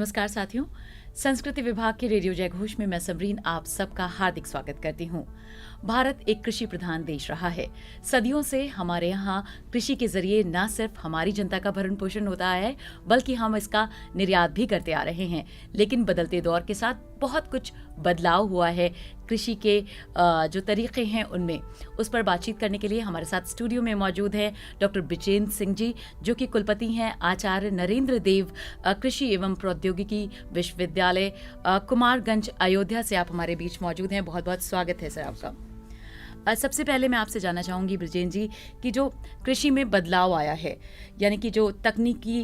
नमस्कार साथियों, संस्कृति विभाग के रेडियो जयघोष में मैं समरीन आप सबका हार्दिक स्वागत करती हूँ। भारत एक कृषि प्रधान देश रहा है। सदियों से हमारे यहाँ कृषि के जरिए न सिर्फ हमारी जनता का भरण पोषण होता है, बल्कि हम इसका निर्यात भी करते आ रहे हैं। लेकिन बदलते दौर के साथ बहुत कुछ बदलाव हुआ है कृषि के जो तरीके हैं उनमें। उस पर बातचीत करने के लिए हमारे साथ स्टूडियो में मौजूद है डॉक्टर बिजेंद्र सिंह जी, जो कि कुलपति हैं आचार्य नरेंद्र देव कृषि एवं प्रौद्योगिकी विश्वविद्यालय कुमारगंज अयोध्या से आप हमारे बीच मौजूद हैं। बहुत बहुत स्वागत है सर आपका। सबसे पहले मैं आपसे जानना चाहूँगी ब्रजेंद्र जी कि जो कृषि में बदलाव आया है, यानी कि जो तकनीकी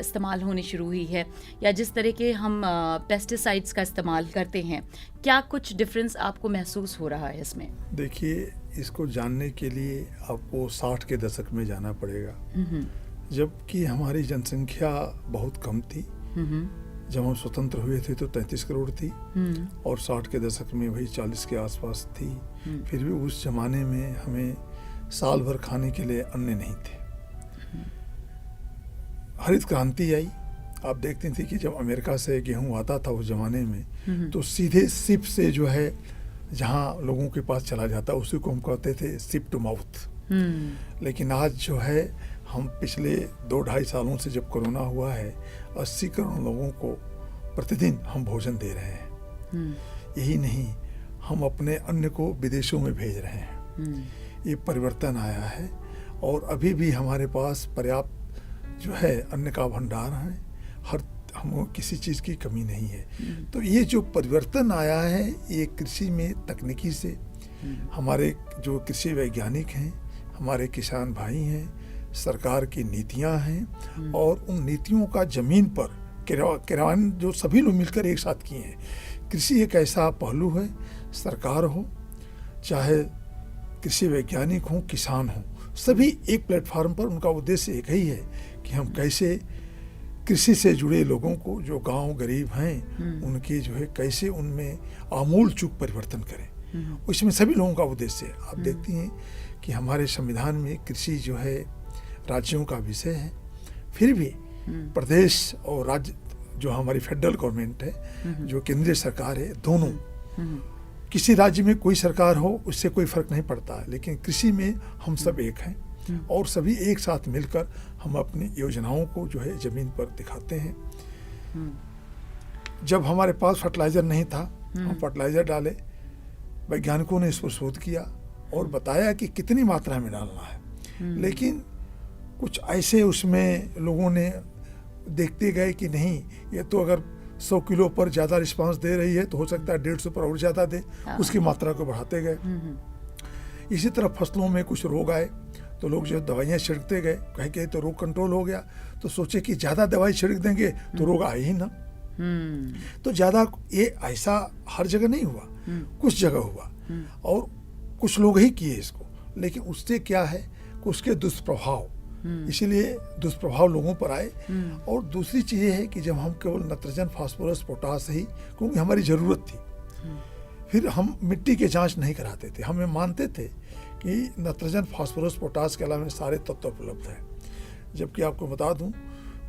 इस्तेमाल होनी शुरू हुई है या जिस तरह के हम पेस्टिसाइड्स का इस्तेमाल करते हैं, क्या कुछ डिफरेंस आपको महसूस हो रहा है इसमें? देखिए, इसको जानने के लिए आपको 60 के दशक में जाना पड़ेगा, जबकि हमारी जनसंख्या बहुत कम थी। जब हम स्वतंत्र हुए थे तो 33 करोड़ थी और 60 के दशक में वही 40 के आसपास थी। फिर भी उस जमाने में हमें साल भर खाने के लिए अन्न नहीं थे। हरित क्रांति आई। आप देखते थे कि जब अमेरिका से गेहूं आता था उस जमाने में तो सीधे शिप से जो है जहां लोगों के पास चला जाता, उसी को हम कहते थे शिप टू माउथ। लेकिन आज जो है हम पिछले 2-2.5 सालों से जब कोरोना हुआ है, 80 करोड़ लोगों को प्रतिदिन हम भोजन दे रहे हैं। यही नहीं, हम अपने अन्न को विदेशों में भेज रहे हैं। ये परिवर्तन आया है और अभी भी हमारे पास पर्याप्त जो है अन्न का भंडार है। हम किसी चीज़ की कमी नहीं है। तो ये जो परिवर्तन आया है ये कृषि में तकनीकी से, हमारे जो कृषि वैज्ञानिक हैं, हमारे किसान भाई हैं, सरकार की नीतियां हैं और उन नीतियों का जमीन पर क्रियान्वयन जो सभी लोग मिलकर एक साथ किए हैं। कृषि एक ऐसा पहलू है, सरकार हो चाहे कृषि वैज्ञानिक हो, किसान हो, सभी एक प्लेटफार्म पर उनका उद्देश्य एक ही है कि हम कैसे कृषि से जुड़े लोगों को, जो गांव गरीब हैं, उनके जो है कैसे उनमें आमूल चूक परिवर्तन करें। उसमें सभी लोगों का उद्देश्य है। आप देखती हैं कि हमारे संविधान में कृषि जो है राज्यों का विषय है, फिर भी प्रदेश और राज्य जो हमारी फेडरल गवर्नमेंट है, जो केंद्रीय सरकार है, दोनों, किसी राज्य में कोई सरकार हो उससे कोई फर्क नहीं पड़ता, लेकिन कृषि में हम सब एक हैं और सभी एक साथ मिलकर हम अपनी योजनाओं को जो है जमीन पर दिखाते हैं। जब हमारे पास फर्टिलाइजर नहीं था, हम फर्टिलाइजर डाले, वैज्ञानिकों ने इस पर शोध किया और बताया कि कितनी मात्रा में डालना है। लेकिन कुछ ऐसे उसमें लोगों ने देखते गए कि नहीं, ये तो अगर 100 किलो पर ज़्यादा रिस्पांस दे रही है तो हो सकता है 150 पर और ज़्यादा दे, उसकी मात्रा को बढ़ाते गए। इसी तरह फसलों में कुछ रोग आए तो लोग जो दवाइयाँ छिड़कते गए, कहे कि तो रोग कंट्रोल हो गया, तो सोचे कि ज़्यादा दवाई छिड़क देंगे तो रोग आए ही ना। तो ज़्यादा ये ऐसा हर जगह नहीं हुआ, कुछ जगह हुआ और कुछ लोग ही किए इसको, लेकिन उससे क्या है कि उसके दुष्प्रभाव, इसीलिए दुष्प्रभाव लोगों पर आए। और दूसरी चीज़ ये है कि जब हम केवल नाइट्रोजन, फास्फोरस, पोटास ही, क्योंकि हमारी ज़रूरत थी, फिर हम मिट्टी के जांच नहीं कराते थे। हमें मानते थे कि नाइट्रोजन, फास्फोरस, पोटास के अलावा सारे तत्व उपलब्ध हैं। जबकि आपको बता दूं,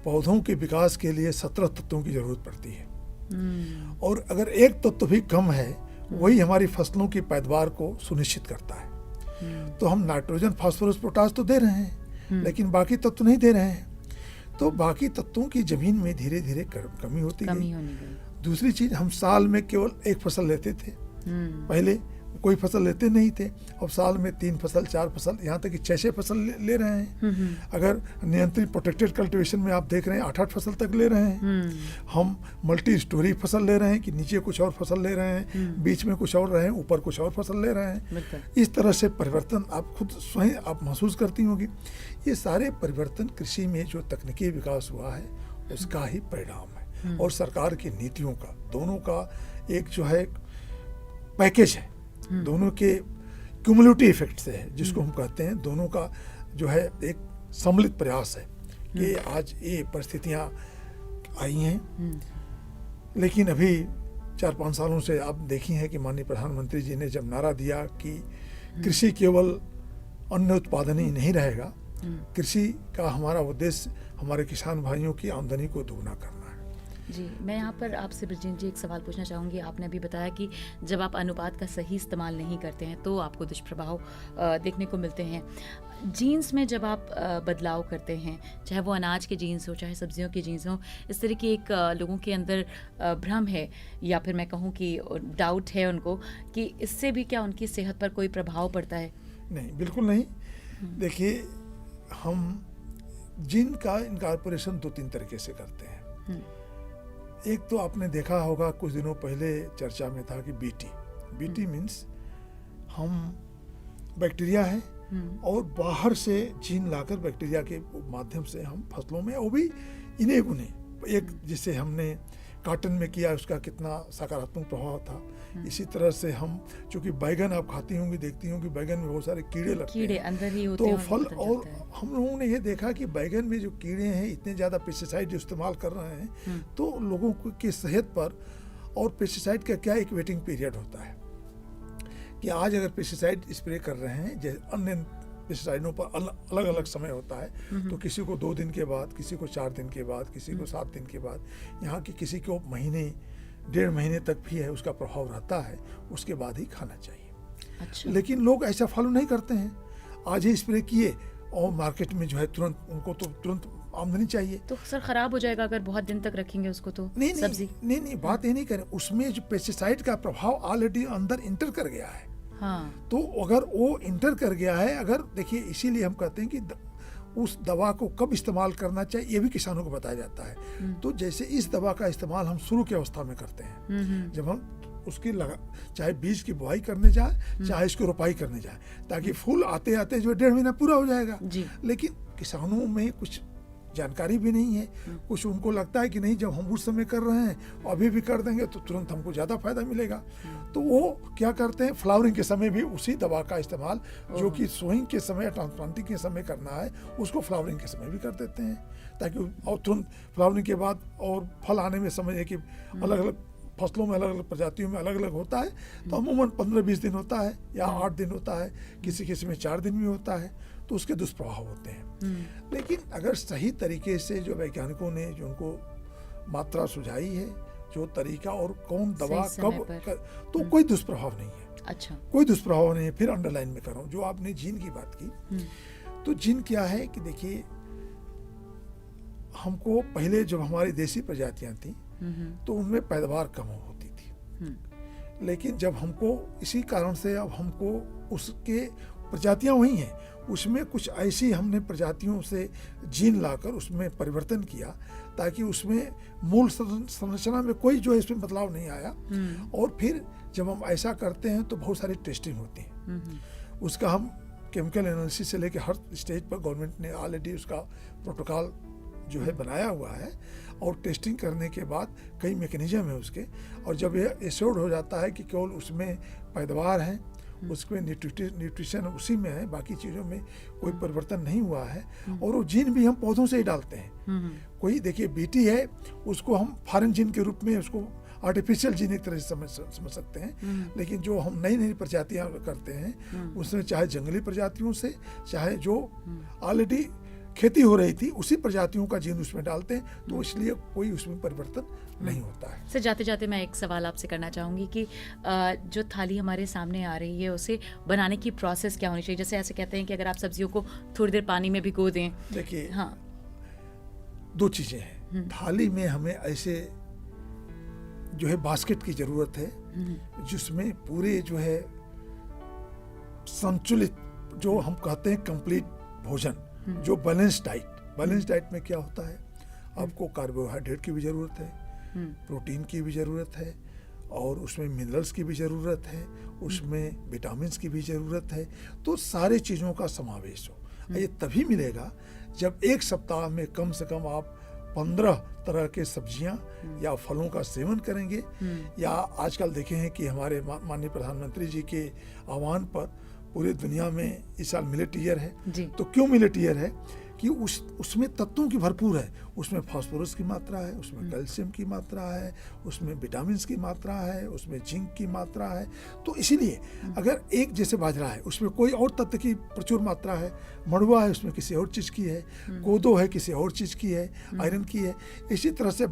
पौधों के विकास के लिए 17 तत्वों की ज़रूरत पड़ती है और अगर एक तत्व भी कम है, वही हमारी फसलों की पैदावार को सुनिश्चित करता है। तो हम नाइट्रोजन, फास्फोरस, पोटास तो दे रहे हैं, लेकिन बाकी तत्व नहीं दे रहे हैं। तो बाकी तत्वों की जमीन में धीरे धीरे कमी होती गई। दूसरी चीज, हम साल में केवल एक फसल लेते थे, पहले कोई फसल लेते नहीं थे। अब साल में 3 फसल, 4 फसल, यहाँ तक कि 6-6 फसल ले रहे हैं। अगर नियंत्रित प्रोटेक्टेड कल्टीवेशन में आप देख रहे हैं 8-8 फसल तक ले रहे हैं। हम मल्टी स्टोरी फसल ले रहे हैं कि नीचे कुछ और फसल ले रहे हैं, बीच में कुछ और रहे हैं, ऊपर कुछ और फसल ले रहे हैं। इस तरह से परिवर्तन आप खुद स्वयं आप महसूस करती होंगी। ये सारे परिवर्तन कृषि में जो तकनीकी विकास हुआ है उसका ही परिणाम है और सरकार की नीतियों का, दोनों का एक जो है पैकेज है, दोनों के क्यूमुलेटिव इफेक्ट से है, जिसको हम कहते हैं, दोनों का जो है एक सम्मिलित प्रयास है कि आज ये परिस्थितियां आई हैं। लेकिन अभी 4-5 सालों से आप देखी हैं कि माननीय प्रधानमंत्री जी ने जब नारा दिया कि कृषि केवल अन्न उत्पादन ही नहीं रहेगा, कृषि का हमारा उद्देश्य हमारे किसान भाइयों की आमदनी को दोगुना करना है। जी, मैं यहाँ पर आपसे ब्रजेंद्र जी एक सवाल पूछना चाहूँगी। आपने अभी बताया कि जब आप अनुपात का सही इस्तेमाल नहीं करते हैं तो आपको दुष्प्रभाव देखने को मिलते हैं। जीन्स में जब आप बदलाव करते हैं, चाहे वो अनाज के जीन्स हो, चाहे सब्जियों के जीन्स हो, इस तरह की एक लोगों के अंदर भ्रम है या फिर मैं कहूँ कि डाउट है उनको कि इससे भी क्या उनकी सेहत पर कोई प्रभाव पड़ता है? नहीं, बिल्कुल नहीं। देखिए, हम जीन का इनकॉर्पोरेशन 2-3 तरीके से करते हैं। एक तो आपने देखा होगा कुछ दिनों पहले चर्चा में था कि बीटी मीन्स हम बैक्टीरिया है और बाहर से जीन लाकर बैक्टीरिया के माध्यम से हम फसलों में, वो भी इन्हें गुने, एक जिसे हमने कॉटन में किया उसका कितना सकारात्मक प्रभाव था। इसी तरह से हम, चूंकि बैगन आप खाती होंगी, देखती होंगी, बैगन में बहुत सारे कीड़े लगते हैं, अंदर ही होते तो हैं, फल, और हम लोगों ने ये देखा कि बैगन में जो कीड़े हैं इतने ज़्यादा पेस्टिसाइड इस्तेमाल कर रहे हैं, तो लोगों की सेहत पर, और पेस्टिसाइड का क्या एक वेटिंग पीरियड होता है कि आज अगर पेस्टिसाइड स्प्रे कर रहे हैं, जैसे अन्य पेस्टिसाइडों पर अलग अलग समय होता है, तो किसी को 2 दिन के बाद, किसी को 4 दिन के बाद, किसी को 7 दिन के बाद, यहाँ की किसी को महीने 1.5 महीने तक भी है उसका प्रभाव रहता है, उसके बाद ही खाना चाहिए। अच्छा। लेकिन लोग ऐसा फॉलो नहीं करते हैं, आज ही स्प्रे किए और मार्केट में जो है तुरंत, उनको तो तुरंत आमदनी चाहिए। तो सर खराब हो जाएगा अगर बहुत दिन तक रखेंगे उसको तो सब्जी? नहीं, बात ये नहीं करें, उसमें जो पेस्टिसाइड का प्रभाव ऑलरेडी अंदर इंटर कर गया है। हाँ। तो अगर वो इंटर कर गया है, अगर देखिए, इसीलिए हम कहते हैं कि उस दवा को कब इस्तेमाल करना चाहिए ये भी किसानों को बताया जाता है। तो जैसे इस दवा का इस्तेमाल हम शुरू की अवस्था में करते हैं, जब हम उसकी चाहे बीज की बुआई करने जाए, चाहे इसकी रोपाई करने जाए, ताकि फूल आते आते जो 1.5 महीना पूरा हो जाएगा। लेकिन किसानों में कुछ जानकारी भी नहीं है, कुछ उनको लगता है कि नहीं, जब हम उस समय कर रहे हैं अभी भी कर देंगे तो तुरंत हमको ज़्यादा फायदा मिलेगा। तो वो क्या करते हैं, फ्लावरिंग के समय भी उसी दवा का इस्तेमाल, जो कि सोइंग के समय, ट्रांसप्लांटिंग के समय करना है, उसको फ्लावरिंग के समय भी कर देते हैं, ताकि और तुरंत फ्लावरिंग के बाद और फल आने में समझिए कि अलग अलग फसलों में, अलग अलग प्रजातियों में अलग अलग होता है, तो अमूमन 15-20 दिन होता है या 8 दिन होता है, किसी किसी में 4 दिन भी होता है, तो उसके दुष्प्रभाव होते हैं। लेकिन अगर सही तरीके से जो वैज्ञानिकों ने जो उनको मात्रा सुझाई है, जो तरीका और कौन दवा कब तो कोई दुष्प्रभाव नहीं है। अच्छा, कोई दुष्प्रभाव नहीं है। फिर अंडरलाइन में कर रहा हूँ, जो आपने जीन की बात की, तो जीन क्या है कि देखिए, हमको पहले जब हमारी देसी प्रजातियां थी तो उनमें पैदावार कम होती थी, लेकिन जब हमको इसी कारण से अब हमको उसके प्रजातियां वही हैं, उसमें कुछ ऐसी हमने प्रजातियों से जीन लाकर उसमें परिवर्तन किया, ताकि उसमें मूल संरचना में कोई जो है इसमें बदलाव नहीं आया। और फिर जब हम ऐसा करते हैं तो बहुत सारी टेस्टिंग होती है, उसका हम केमिकल एनालिसिस से लेकर हर स्टेज पर गवर्नमेंट ने ऑलरेडी उसका प्रोटोकॉल जो है बनाया हुआ है, और टेस्टिंग करने के बाद कई मैकेनिज्म है उसके, और जब यह एश्योर्ड हो जाता है कि केवल उसमें पैदावार है, उसमें न्यूट्रिशन उसी में है, बाकी चीज़ों में कोई परिवर्तन नहीं हुआ है, और वो जीन भी हम पौधों से ही डालते हैं। कोई देखिए बीटी है, उसको हम फॉरेन जीन के रूप में, उसको आर्टिफिशियल जीन एक तरह से समझ सकते हैं, लेकिन जो हम नई नई प्रजातियां करते हैं उसमें चाहे जंगली प्रजातियों से, चाहे जो ऑलरेडी खेती हो रही थी उसी प्रजातियों का जीन उसमें डालते हैं, तो इसलिए कोई उसमें परिवर्तन नहीं होता है। सर, जाते जाते मैं एक सवाल आपसे करना चाहूँगी कि जो थाली हमारे सामने आ रही है उसे बनाने की प्रोसेस क्या होनी चाहिए? जैसे ऐसे कहते हैं कि अगर आप सब्जियों को थोड़ी देर पानी में भिगो दें। देखिए, हाँ, 2 चीज़ें हैं थाली में। हमें ऐसे जो है बास्केट की ज़रूरत है, जिसमें पूरे जो है संतुलित, जो हम कहते हैं कंप्लीट भोजन, जो बैलेंस डाइट में क्या होता है, आपको कार्बोहाइड्रेट की भी ज़रूरत है, प्रोटीन की भी ज़रूरत है, और उसमें मिनरल्स की भी ज़रूरत है, उसमें विटामिन्स की भी ज़रूरत है, तो सारे चीज़ों का समावेश हो। ये तभी मिलेगा जब एक सप्ताह में कम से कम आप 15 तरह के सब्जियां या फलों का सेवन करेंगे। या आजकल देखे हैं कि हमारे माननीय प्रधानमंत्री जी के आह्वान पर पूरी दुनिया में इस साल मिलेट ईयर है। तो क्यों मिलेट ईयर है कि उसमें तत्वों की भरपूर है। उसमें फास्फोरस की मात्रा है, उसमें कैल्शियम की मात्रा है, उसमें विटामिन्स की मात्रा है, उसमें जिंक की मात्रा है। तो इसीलिए अगर एक जैसे बाजरा है उसमें कोई और तत्व की प्रचुर मात्रा है, मड़ुआ है उसमें किसी और चीज़ की है, कोदो है किसी और चीज़ की है, आयरन की है, इसी तरह से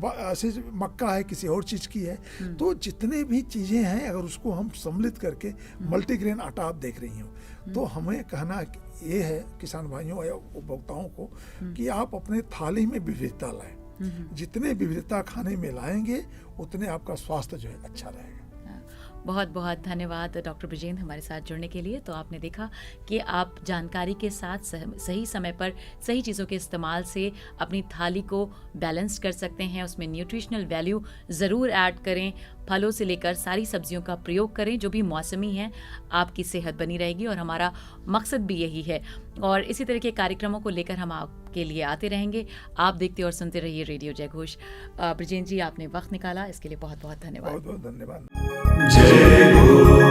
मक्का है किसी और चीज़ की है। तो जितने भी चीज़ें हैं अगर उसको हम सम्मिलित करके मल्टीग्रेन आटा आप देख रही हो, तो हमें कहना ये है किसान भाइयों या उपभोक्ताओं को कि आप अपने थाली में विविधता लाएं। जितने विविधता खाने में लाएंगे उतने आपका स्वास्थ्य जो है अच्छा रहेगा। बहुत बहुत धन्यवाद डॉक्टर ब्रिजेंद्र हमारे साथ जुड़ने के लिए। तो आपने देखा कि आप जानकारी के साथ सही समय पर सही चीज़ों के इस्तेमाल से अपनी थाली को बैलेंस कर सकते हैं, उसमें न्यूट्रिशनल वैल्यू ज़रूर ऐड करें, फलों से लेकर सारी सब्जियों का प्रयोग करें जो भी मौसमी हैं, आपकी सेहत बनी रहेगी और हमारा मकसद भी यही है। और इसी तरह के कार्यक्रमों को लेकर हम आपके लिए आते रहेंगे। आप देखते और सुनते रहिए रेडियो जय घोष। ब्रिजेंद्र जी, आपने वक्त निकाला, इसके लिए बहुत बहुत धन्यवाद। बहुत बहुत धन्यवाद। जय घोष।